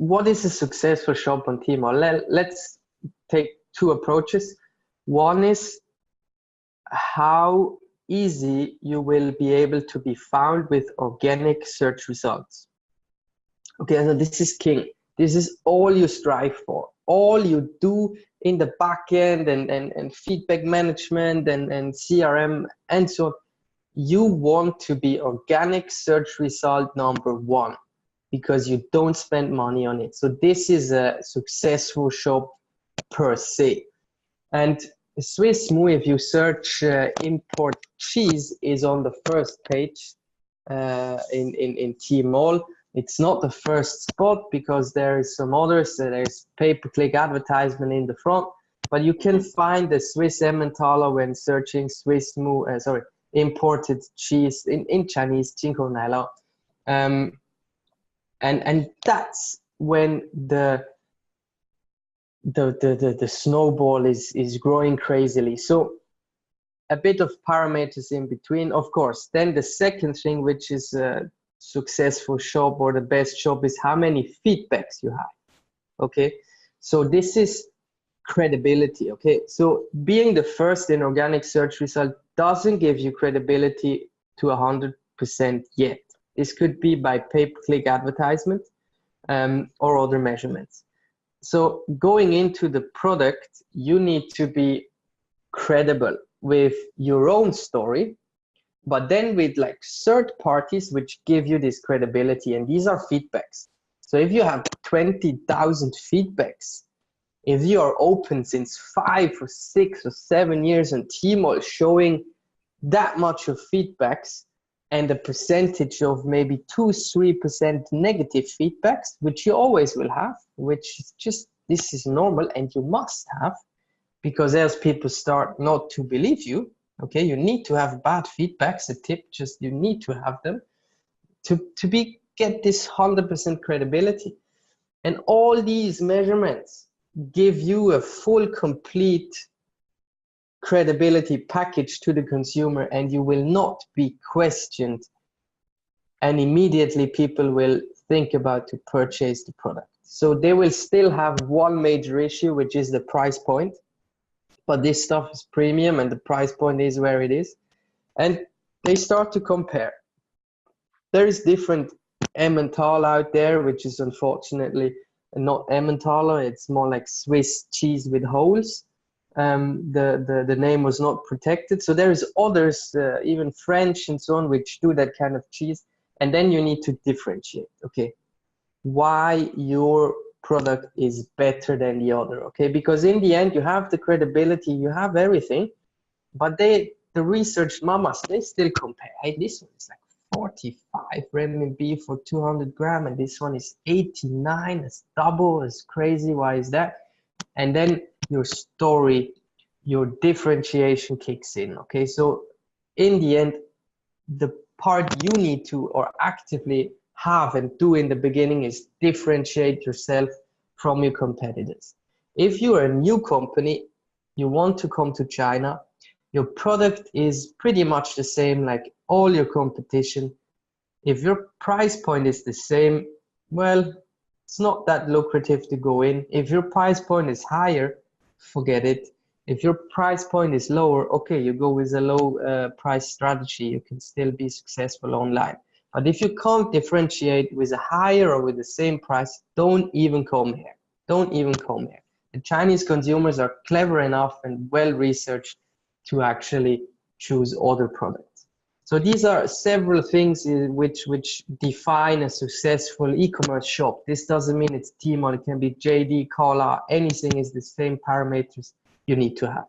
what is a successful shop on Tmall? Let's take two approaches. One is how easy you will be able to be found with organic search results. Okay, so this is king. This is all you strive for. All you do in the back end and feedback management and CRM and so on. You want to be organic search result number one because you don't spend money on it. So this is a successful shop per se. And Swissmooh, if you search import cheese, is on the first page in Tmall. It's not the first spot because there is some others. There's pay-per-click advertisement in the front, but you can find the Swiss Emmentaler when searching Swissmooh, imported cheese in Chinese, Jinko and that's when the snowball is growing crazily. So a bit of parameters in between, of course. Then the second thing, which is a successful shop or the best shop, is how many feedbacks you have. Okay, so this is credibility. Okay, so being the first in organic search result doesn't give you credibility to 100% yet. This could be by pay-per-click advertisement or other measurements. So going into the product, you need to be credible with your own story, but then with like third parties which give you this credibility, and these are feedbacks. So if you have 20,000 feedbacks, if you are open since 5 or 6 or 7 years on Tmall showing that much of feedbacks and a percentage of maybe 2-3% negative feedbacks, which you always will have, which is just, this is normal and you must have, because else people start not to believe you. Okay, you need to have bad feedbacks, a tip, just you need to have them to get this 100% credibility. And all these measurements give you a full, complete credibility package to the consumer, and you will not be questioned, and immediately people will think about to purchase the product. So they will still have one major issue, which is the price point, but this stuff is premium and the price point is where it is, and they start to compare. There is different Emmentaler out there, which is unfortunately not Emmentaler, it's more like Swiss cheese with holes. The name was not protected. So there is others, even French and so on, which do that kind of cheese. And then you need to differentiate, okay, why your product is better than the other, okay? Because in the end, you have the credibility, you have everything, but the research mamas, they still compare. Hey, this one is like 45 renminbi for 200 gram, and this one is 89. It's double. It's crazy. Why is that? And then your story, your differentiation kicks in. Okay, so in the end, the part you need to or actively have and do in the beginning is differentiate yourself from your competitors. If you are a new company, you want to come to China, your product is pretty much the same like all your competition. If your price point is the same, well, it's not that lucrative to go in. If your price point is higher, forget it. If your price point is lower, okay, you go with a low price strategy. You can still be successful online. But if you can't differentiate with a higher or with the same price, don't even come here. Don't even come here. The Chinese consumers are clever enough and well researched to actually choose other products. So these are several things which define a successful e-commerce shop. This doesn't mean it's Tmall, it can be JD, Kala, anything is the same parameters you need to have.